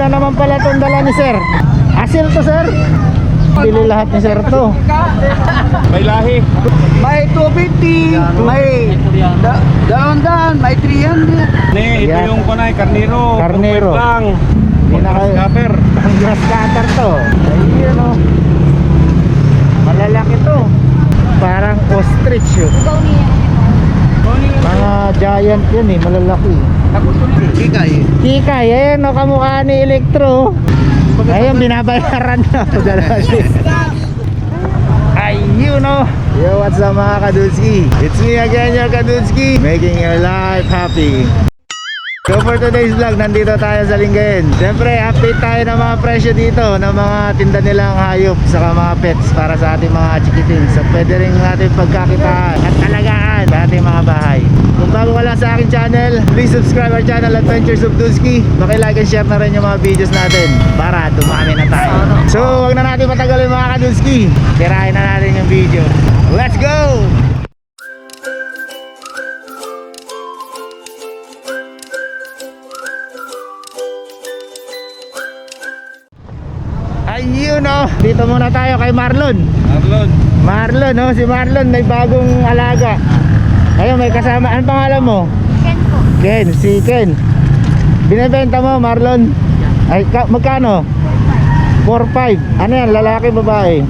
na naman pala itong dala ni sir. Asil to sir. Bili lahat ni sir to. May lahi. May 250, may daan, may 300. Ito Yan. yung kunay, karniro. Karniro. Lang. Hindi na kayo. Scupper. Ang grass cutter to. Ayun o. Malalaki to. Parang ostrich yun. Mga giant yun eh, malalaki. Kikay. Kikay, ayan o, kamukha ni Electro. Ayun, binabayaran na. Ayun o. Yo, what's up mga Kadudski? It's me again, your Kadudski, making your life happy. So for today's vlog, nandito tayo sa Lingayen. Siyempre, update tayo ng mga presyo dito ng mga tinda nilang hayop saka mga pets para sa ating mga chikitins. At pwede rin natin pagkakitaan at talagaan sa ating mga bahay. Kung bago ka lang sa aking channel, please subscribe our channel Adventures of Dudski. Like and share na rin yung mga videos natin para dumami na tayo. So huwag na natin matagalin mga Kadudski, tirahin na natin yung video. Let's go! Ayun o, dito muna tayo kay Marlon. Marlon o, si Marlon may bagong alaga. Ayun, may kasama, anong pangalan mo? Ken po. Ken, si Ken. Binibenta mo Marlon? Ay, magkano? 4-5. Ano yan, lalaki, babae?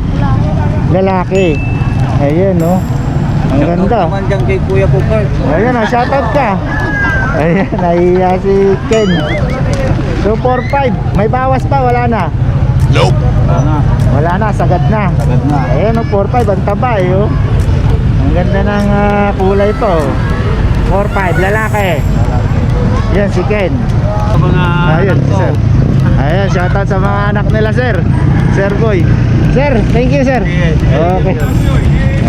Lalaki. Ayun o, ang ganda. Naman dyan kay Kuya Pupart. Ayun o, shoutout ka. Ayun, nahiya si Ken. So 4-5, may bawas pa, wala na? Nope. Wala na, sagad na. Ayan o, 4-5, ang taba eh oh. Ang ganda ng kulay to. 4-5, lalaki. Yan si Ken. Ayun, sir. Ayun, shoutout sa mga anak nila sir. Sir Boy. Sir, thank you sir. Okay.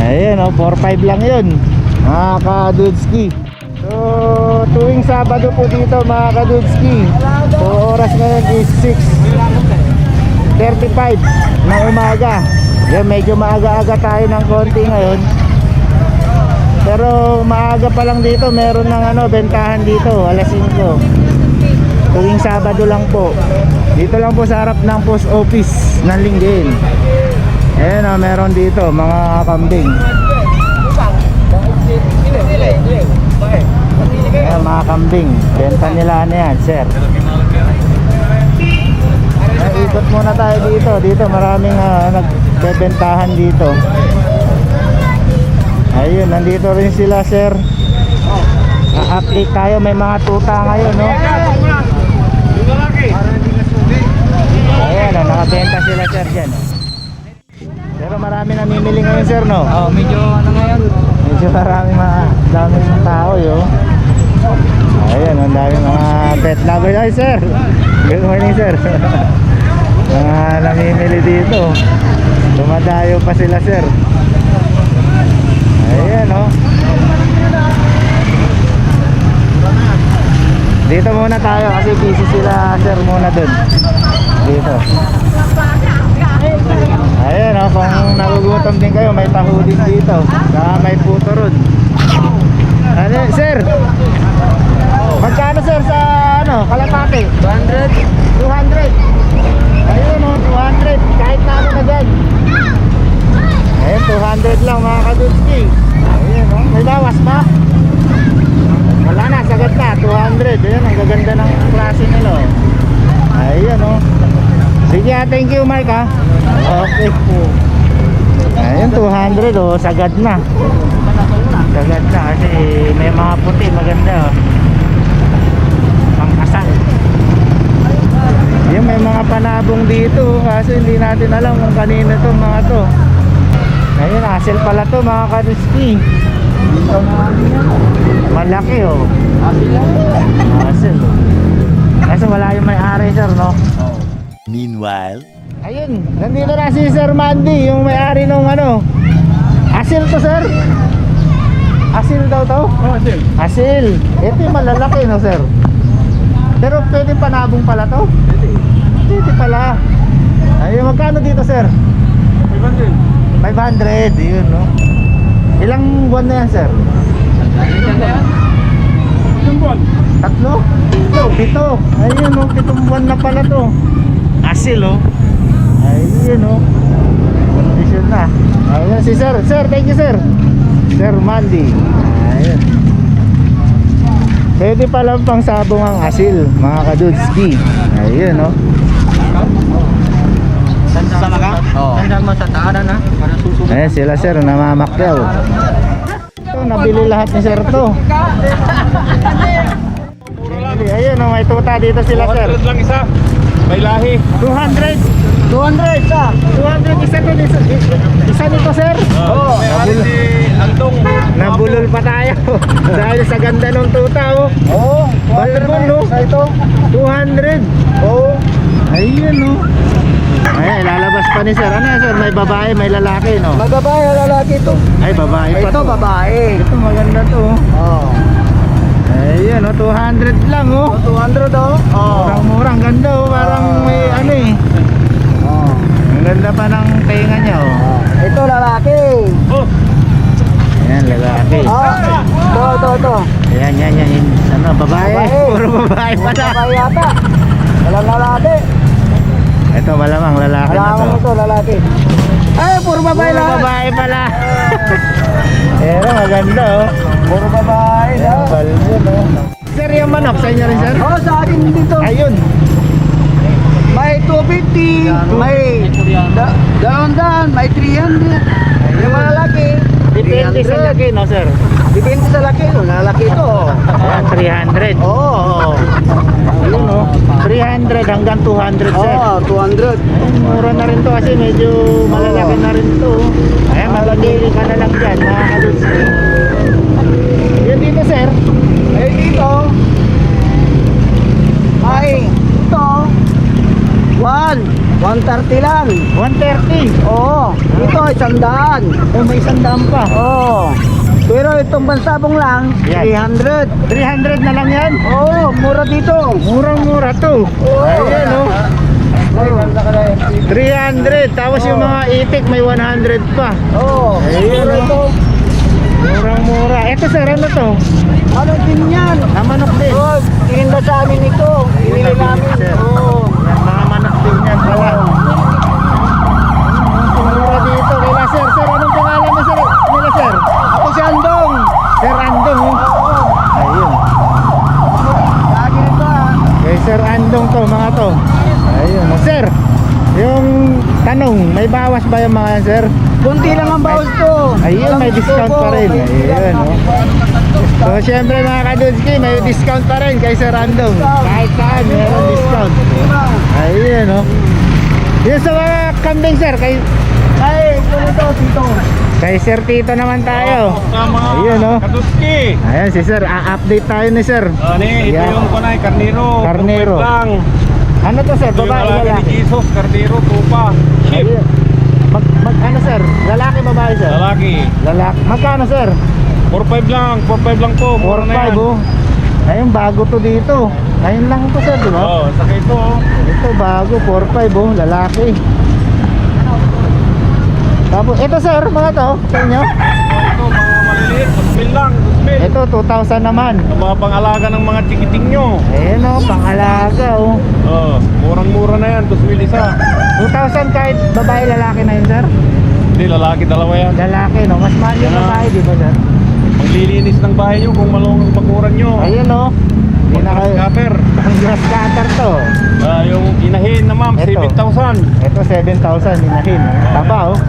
Ayun o, 4-5 lang yun mga Kadudski. So tuwing Sabado po dito mga Kadudski. So oras ngayon is 6:35 ng umaga. Yan, medyo maaga-aga tayo ng konti ngayon. Pero maaga pa lang dito, meron ng bentahan dito, alas 5. Tuwing Sabado lang po. Dito lang po sa harap ng post office ng Lingayen. Ayan o, meron dito mga kambing. Ayan, mga kambing. Benta nila ano yan, sir. Ikot muna tayo dito. Dito maraming nagbebentahan dito. Ayun, nandito rin sila sir. Update tayo, may mga tuta ngayon no. Ayan, nakabenta sila sir dyan. Pero marami namimili ngayon sir no. Oh, medyo ano ngayon? Medyo daming tao yo. Ayan, ang daming mga pet lovers. Ay sir, good morning sir. Mga namimili dito. Dumadayo pa sila sir. Ayan o. Dito muna tayo kasi busy sila sir muna dun. Dito. Ayan o, kung nagugutom din kayo, may taho din dito. Saka may puto ron. Ano sir? Magkano sir sa kalapate? 200. 200. Ayun o, 200. Kahit na ano na dyan. Ayun, 200 lang mga Kadudski. Ayun o, may bawas pa. Wala na, sagad na, 200. Ayun, ang gaganda ng klase nila o. Ayun o. Sige, thank you Mark ha. Okay po. Ayun, 200 o, sagad na. Sagad na kasi may mga puti, maganda o. Pangkasal. Yung may mga panabong dito kasi hindi natin alam kung kanino to mga to. Ayun, asil pala to mga Kadudski. Malaki oh. Asil oh. Kasi wala yung may-ari sir no. Meanwhile, ayun, nandito na si Sir Mandy, yung may-ari nung asil to sir. Asil daw to? asil. Asil. Ito yung malalaki no sir. Pero pwede panabong pala to? Pwede pala. Ayun, magkano dito sir? 500, yun no. Ilang buwan na yan sir? buwan. Tatlo? Pito. Ayun oh, 7 buwan na pala to. Asil oh. Ayun oh. Condition na. Ayun si sir. Sir, thank you sir. Sir Mandy. Ayun. Pwede palang pang sabong ang asil, mga kadudski. Ayun oh. Sama ka? Oo. Tandaan mo sa taanan ha? Para susunod. Ayan sila sir, namamakyaw. Ito, nabili lahat ni sir to. Ayun oh, may tuta dito sila sir. 200 lang isa. May lahi. 200. 200 sa. 200 isa to. Isa nito sir. Oo. May hari si Andong. Nabulol pa tayo. Dahil sa ganda ng tuta oh. Oo. Balbon no. Ito. 200. Oo. Ayun oh. Ayan, lalabas pa ni sir. Ano yan sir? May babae, may lalaki no? Magbabae lalaki ito. Ay, babae pa Ito to. babae. Ito maganda to oh. Oo. Ayun oh, 200 lang oh. 200 oh. Oo. Murang-murang ganda oh. Parang may ano eh. Oo. Ang ganda pa ng tenga niya oh. Ito lalaki. Oh. Ayan, lalaki. Ito. Ayan, yan. Ano, babae? Babae. Puro babae pa na. Babae yata. Walang lalaki. Ito malamang lalaki na to. Alam mo ito lalaki. Ay, puro babae Puro lang. babae pala. Pero maganda oh. Puro babae Ayan, lang. balbon oh. Sir, yung manok sa inyo rin sir? Oo, sa akin dito. Ayun. May 250, may daon-daon, may 300. Yung mga laki, Depende sa 300. laki no sir? Depende sa laki. Yung lalaki ito. Ayan, 300. Oo. Ayun oh. 300 hanggang 200 sir. Oo, 200. Ay, mura na rin to kasi medyo malalaki na rin to. Ayan, mamimili ka na lang dyan mga kalutsi. Yun dito sir. Eh dito, ay ito, 130 lang. 130. Oo, ito 100. Oh, may 100 pa. Oo. Pero itong bansabong lang, Yan. 300. 300 na lang yan. Oo, mura dito. Murang-mura to. Ayan oh. 300. Tapos yung mga itik may 100 pa. Oo, Ayun, mura oh. ito. Murang-mura. Ito sir, ano to? Ano din yan? Manok din. Oo, tininda sa amin ito. Pinili namin. Oo. Yan, mga manok din yan pala. Mura dito. Kaya sir, anong pangalan mo sir? Nila sir? Ako si Andong. Sir Andong oh. Oo. Ayun. Lagi nito ah. Kay Sir Andong to, mga to. Ayun oh. Sir, yung tanong, may bawas ba yung mga yan sir? Kunti lang ang bawas ko. Ayun, may Walang discount tubo. pa rin. May Ayun oh. So syempre mga kadudski, may discount pa rin kay Sir Andong. Kahit saan, meron discount. Ayun oh. Yung sa mga kambing sir, Ay, ito dito. kay Sir Tito naman tayo. Sama. Ayun oh. Katutski. Ayan si sir, a-update tayo ni sir. Ani, ito Yan. yung kunay, karniro. Karniro. Tumpay lang. Ano to sir, Ito yung babae lalaki ni lalaki? Jesus, karniro, tupa. Sheep. Ayun. Ano sir, lalaki babae sir? Lalaki. Lalaki. Magkano sir? 4-5 lang to. Mura na yan. 4-5 oh. Ayun, bago to dito. Ayun lang to sir, di ba? Oo, saka ito oh. Ito bago, 4-5 oh, lalaki. Tapos, ito sir, mga to, sa inyo? Ito, mga maliliit, 2,000 lang, 2,000. Ito, 2,000 naman. Ang mga pang-alaga ng mga chikiting nyo. Ayun oh, pangalaga oh. Oo, murang-mura na yan, 2,000 isa. 2,000 kahit babae lalaki na yun sir? Hindi, lalaki dalawa yan. Lalaki no, mas mahal yung Yeah. babae di ba sir? Paglilinis ng bahay nyo kung malungang bakuran nyo. Ayun oh. Hindi na kayo. Cutter. Ang grass cutter to. Yung inahin na ma'am, Ito. 7,000. Ito 7,000 inahin. Taba oh.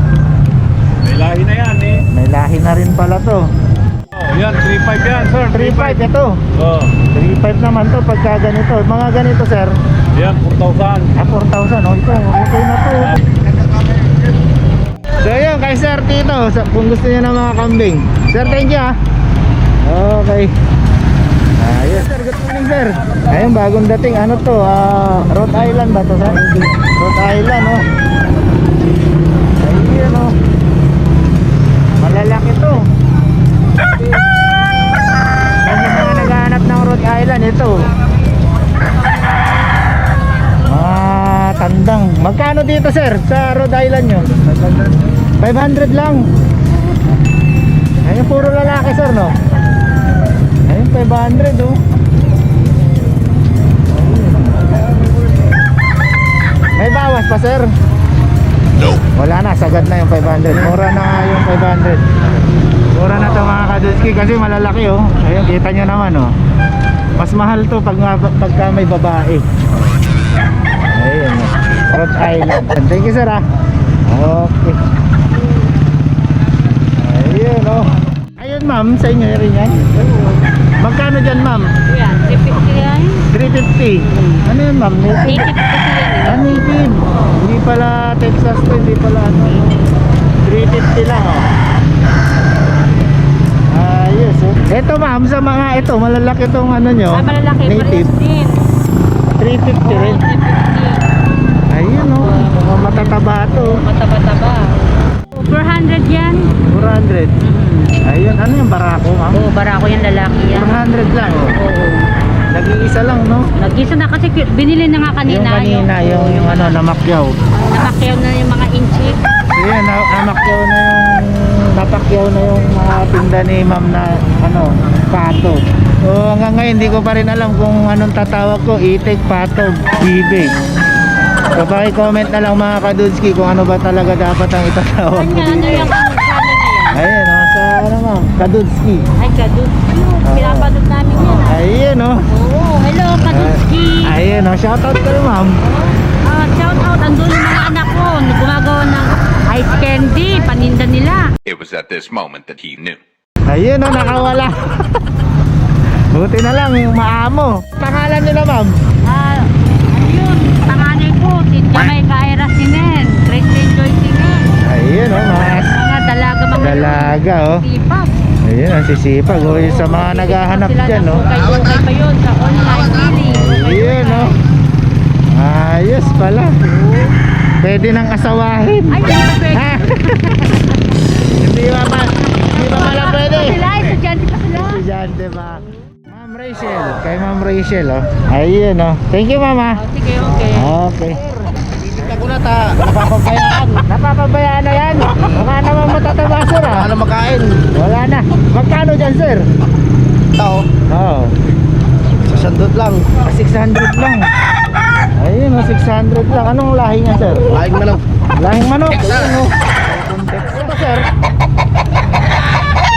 May lahi na yan eh. May lahi na rin pala to. Oh, yan, 3,500 yan sir. 3,500 ito. Oh, 3,500 naman to pagka ganito. Mga ganito sir. yan, 4,000. 4,000 oh. Ito, okay na to. So yun, kay Sir Tito, kung gusto niyo ng mga kambing. Sir, thank you ah. Okay. Ayun sir, good morning sir. Ayun, bagong dating, ano to, Rhode Island ba to sir? Rhode Island oh. Ayun oh. Malalaki to. Yung mga naghahanap ng Rhode Island, ito. Tandang. Magkano dito sir sa Rhode Island nyo? 500 lang. Ayun, puro lalaki sir no? Ayun, 500 oh. May bawas pa sir? Wala na, sagad na yung 500. Mura na nga yung 500. Mura na to mga kadudski kasi malalaki oh. Ayun, kita nyo naman oh. Mas mahal to pagka may babae. Ayun oh. Rhode Island. Thank you sir ah. Okay. Ayun oh. Ayun ma'am, sa inyo rin yan? Magkano dyan ma'am? Yan, 350 yan. 350. Ano yun ma'am? Native kasi yan eh. Ah, native. Hindi pala Texas to, hindi pala ano. 350 lang oh. Ayos oh. Ito ma'am, sa mga ito, malalaki tong ano nyo. Ah, malalaki. Native. Din. 350 rin. 350. Ayun oh. Mga matataba to. Mataba-taba. 400 yan. 400. Ayun, ano yung barako ma'am? Oo, barako yan, lalaki yan. 400 lang oh. Oo. Nag-iisa lang no? Nag-isa na kasi binili na nga kanina. Yung kanina, yung ano, namakyaw. Namakyaw na yung mga inchi. Ayan, namakyaw na napakyaw na yung mga tinda ni ma'am na ano, pato. So hanggang ngayon hindi ko pa rin alam kung anong tatawag ko, itik, pato, bibig. So paki-comment na lang mga kadudski kung ano ba talaga dapat ang itatawag ko Ano dito. yung kano na yan? Ayun, sa ano ma'am, kadudski. Ay, Kadutski. Pinapanood namin yan. Ayun oh. Oo, hello Kadutski. Ayun oh, shoutout kayo ma'am. Shout out, andun yung mga anak ko. Gumagawa ng ice candy, paninda nila. It was at this moment that he knew. Ayun oh, nakawala. Buti na lang yung maamo. Pangalan nila ma'am? Ano yun, panganay ko, si Jamaica Ira Sinen, President Joy Sinen. Ayun oh, Mga dalaga oh. sipag. Ayun, ang sisipag oh, yung sa mga naghahanap dyan oh. Ukay-ukay pa yun sa online dealing. Ayun oh. Ayos pala. Pwede nang asawahin. Ay, hindi pa pwede. Ha? Hindi ba pala pwede? Sila, estudyante pa sila. Estudyante ba? Ma'am Rachel, kay Ma'am Rachel oh. Ayun oh. Thank you mama. Oh, sige, okay. Okay. Napapabayaan na yan. Baka naman matataba sir ah. Ano makain? Wala na. Magkano dyan sir? Tao. Oo. Sasandot lang. 600 lang. Ayun oh, 600 lang. Anong lahi niya sir? Laing manok. Lahing manok. Ayun oh. Ito sir.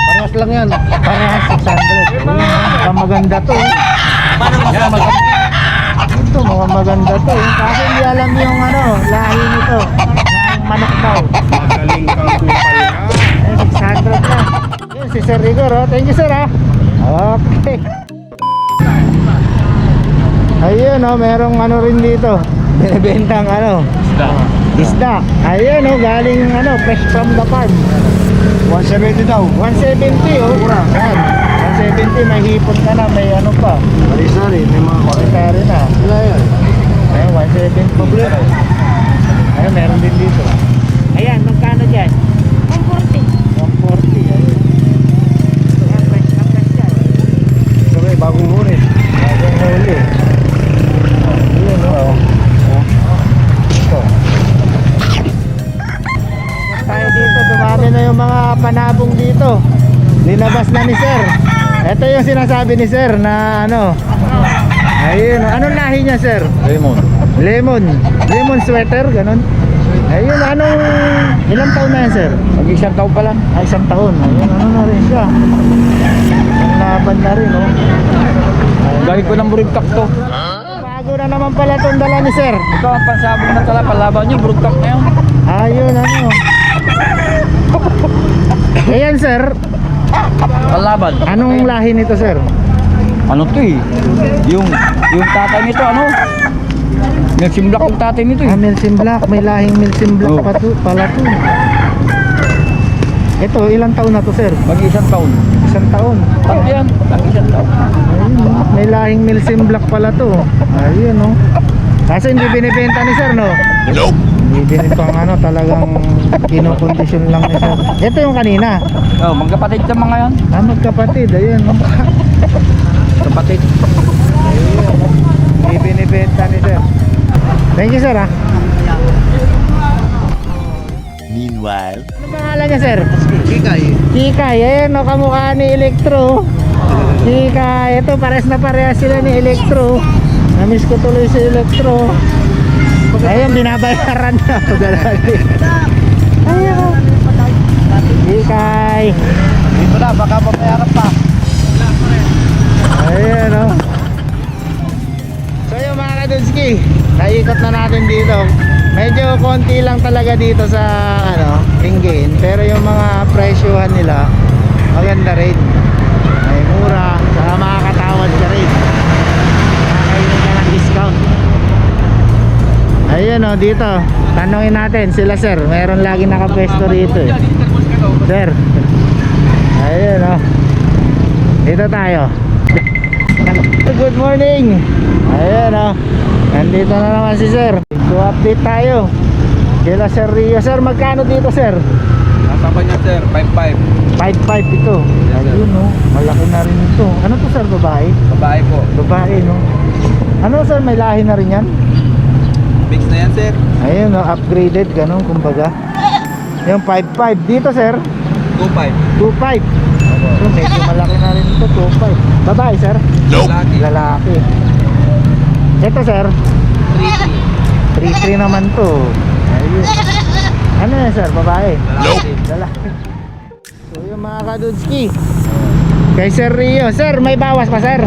Parehas lang yan. Parehas 600. Ayun, maganda to. Paano magkakamal? Ito mga maganda to. Kasi hindi alam yung ano, lahi nito. Lahing manok daw. Magaling kang kupal ka. Ayun, 600 lang. Yun, si Sir Rigor oh. Thank you sir ah. Okay. Ayun oh, merong ano rin dito. Binibentang ano. Isda. Ayun oh, galing ano, fresh from the farm. 170 daw. 170 oh. Yan. 170, may hipon ka na, may ano pa. Sari-sari. May mga Kari na. Wala yan. Ayun, 170. Problema. Ayun, meron din dito. Ayan, magkano dyan? 140. 140. Ayun. Ayan, fresh na fresh yan. Okay, bagong huli. Bagong huli. Ayun oh. Ito. Tayo dito, dumami na yung mga panabong dito. Linabas na ni sir. Ito yung sinasabi ni sir na ano. Ayun, anong lahi niya sir? Lemon. Lemon sweater, ganun. Ayun, anong ilang taon na yan sir? Mag-isang taon pa lang. Ay, isang taon. Ayun, ano na rin siya. Ang laban na rin oh. Galing ko ng burigtak to. Bago na naman pala itong dala ni sir. Ito ang pansabong na tala. Palaban nyo, burigtak na yun. Ayun, ano. Ayan sir, Palaban. anong lahi nito sir? Ano to eh? Yung tatay nito ano? Nagsimblak yung tatay nito eh. Ah, Milsim Black, may lahing Milsim Black Oh. pala to. Ito, ilang taon na to sir? Mag-isang taon. Isang taon. Pag yan, mag-isang taon. Ayun, oh. May lahing Milsim Black pala to. Ayun oh. Kasi hindi binibenta ni sir no? Nope. Hindi binibenta ano, talagang kinokondisyon lang ni sir. Ito yung kanina. Oh, magkapatid sa mga yan. Ah, magkapatid, ayun oh. Kapatid. Hindi binibenta ni sir. Thank you sir ah. Meanwhile, Ano pangalan niya sir? Kikay. Kikay, ayan o, kamukha ni Electro. Kikay, ito pares na parehas sila ni Electro. Namiss ko tuloy si Electro. Ayun, binabayaran na. Ayun. Ikay. Dito na, baka mabayaran pa. Ayun, oh. So yung mga kadunski, naikot na natin dito. Medyo konti lang talaga dito sa Lingayen, pero yung mga presyuhan nila maganda rin. May mura, saka makakatawad ka rin. Makakainin ka ng discount. Ayun, oh, dito. Tanungin natin sila, sir. Meron lagi nakapwesto rito eh. Sir. Ayun, oh. Dito tayo. Good morning. Ayun, oh. Nandito na naman si sir. So update tayo kila Sir Rio. Sir, magkano dito, sir? Nasa pa niya, sir, 5.5. 5.5 ito. Yes, sir. Ayun, oh. Malaki na rin ito. Ano to, sir? Babae? Babae po. Babae, no? Ano, sir? May lahi na rin yan? Mix na yan, sir. Ayun, oh. Upgraded, ganun, kumbaga. Yung 5.5 dito, sir. 2.5. 2.5. So, medyo malaki na rin ito. 2.5. Babae, sir? Lalaki. Lalaki. Ito, sir? 3.3 naman to. Ayun. Ano yan, sir? Babae? Lalaki. Lalaki. So yung mga kadudski, kay Sir Rio. Sir, may bawas pa, sir?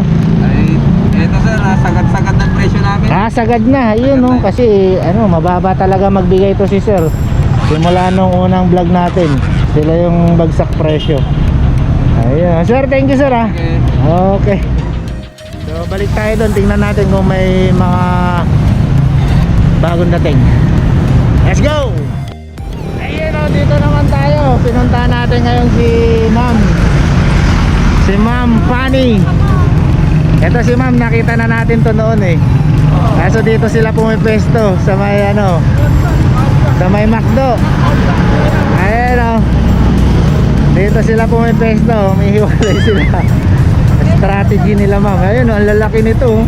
Ay, ito, sir, sagad-sagad ng presyo namin. Sagad na. Yun, no? Kasi mababa talaga magbigay to si sir. Simula nung unang vlog natin, sila yung bagsak presyo. Ayun. Sir, thank you, sir, ah. Okay. Okay. So balik tayo doon, tingnan natin kung may mga bagong dating. Let's go! Ayun, oh, dito naman tayo. Pinuntahan natin ngayon si Ma'am. Si Ma'am Fanny. Ito si Ma'am, nakita na natin to noon eh. Kaso dito sila pumipesto sa may sa may McDo. Ayun, oh. Dito sila pumipesto, umihiwalay sila. Strategy nila, ma'am. Ayun, ang lalaki nito.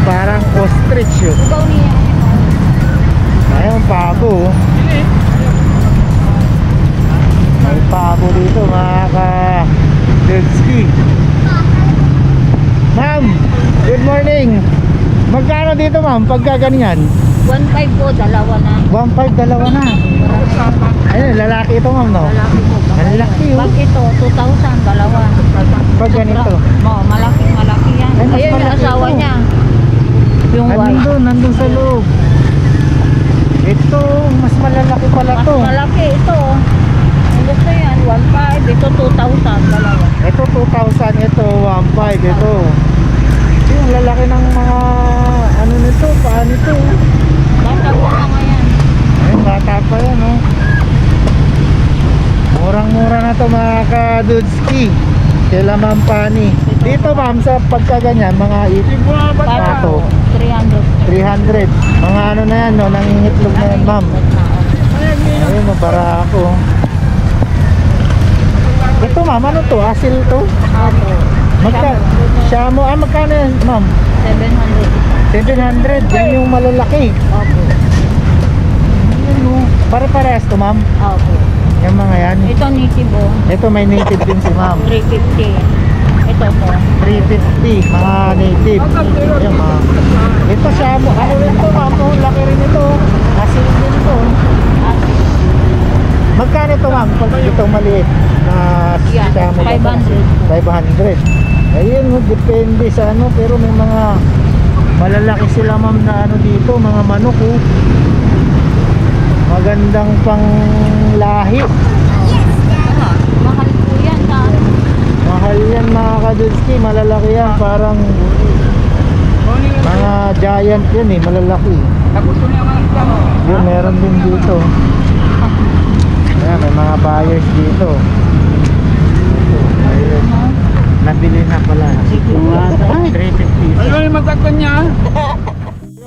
Parang ostrich yun. Ayun, pabo. May pabo dito, mga ka-Delski. Ma'am, good morning. Magkano dito, ma'am, pagka ganyan? 1.5 po, dalawa na. 1.5, dalawa na. Ayun, lalaki ito, ma'am, no? Lalaki po. Ang laki, oh. Pag ito, 2,000, dalawa. Pag ganito. Malaki yan. Ay, mas Ayun yung malaki asawa ito. niya. Yung white. Nandun sa loob. Ito, mas malalaki pala Mas to. malaki ito. Ang gusto yan, 1.5. Ito 2,000, dalawa. Ito 2,000, ito 1.5, ito. Yung lalaki ng mga nito, paa nito. Basta po mga yan. Ayun, bata pa yan, oh. Murang-mura na to, mga ka-Dudski. Kila Ma'am Fanny. Dito, ma'am, sa pagkaganyan, mga pato, 300. 300. Mga na yan, no, nangingitlog na yan, ma'am. Ayun, mabara ako. Ito, ma'am, ano to? Asil to? Apo. Shamo, magkano yan, ma'am? 700. 700, yan yung malalaki. Opo. Ayun, no. Pare-parehas to, ma'am. Opo. Yung mga yan. Ito native oh. Ito may native din si ma'am. 350. Ito po. 350, mga native. Yung mga. Ito shamo, ano rin to, ma'am? Oh, laki rin ito. Asil din to. Magkano to, ma'am? Pag itong maliit na Yan, shamo. 500. 500. Ayun, depende sa pero may mga malalaki sila, ma'am, na dito, mga manok, oh. Magandang pang lahi. Mahal po yan ha. Mahal yan, mga kadudski, malalaki yan, parang mga giant yan eh, malalaki. Yun, meron din dito. Ayan, may mga buyers dito. Ito, ayun. Nabili na pala. 350. Ano yung magkakon niya?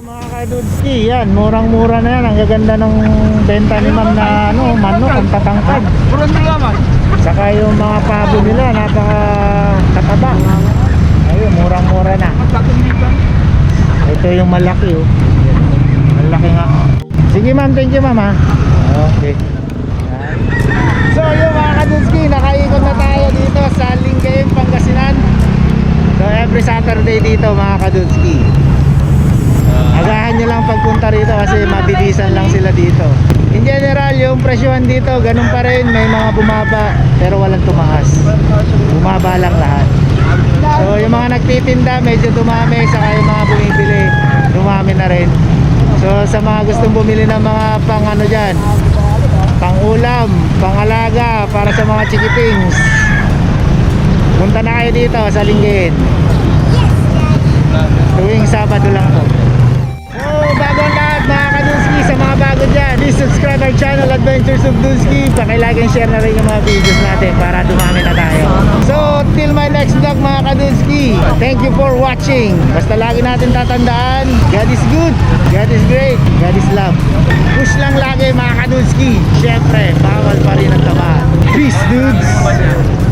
Mga kadudski, yan, murang-mura na yan. Ang gaganda ng benta ni ma'am na manok, ang tatangkad. Purong laman. Saka yung mga pabo nila, napaka-tataba. Ayun, murang-mura na. Ito yung malaki, oh. Malaki nga. Sige, ma'am, thank you, ma'am, ha. Okay. So, yung mga kadudski, nakaikot na tayo dito sa Lingayen, Pangasinan. So, every Saturday dito, mga kadudski. agahan nyo lang pagpunta rito kasi mabilisan lang sila dito. In general, yung presyohan dito, ganun pa rin. May mga bumaba, pero walang tumaas. Bumaba lang lahat. So, yung mga nagtitinda, medyo dumami. Saka yung mga bumibili, dumami na rin. So, sa mga gustong bumili ng mga pang ano dyan, pang ulam, pang alaga, para sa mga chikitings, punta na kayo dito sa Lingayen. Tuwing Sabado lang po. So, bago ang lahat mga Kadunski, sa mga bago dyan, please subscribe our channel Adventures of Dunski. Pakilike and share na rin yung mga videos natin para dumami na tayo. So, till my next vlog mga Kadunski, thank you for watching. Basta lagi natin tatandaan, God is good, God is great, God is love. Push lang lagi mga Kadunski. Siyempre, bawal pa rin ang tama. Peace dudes!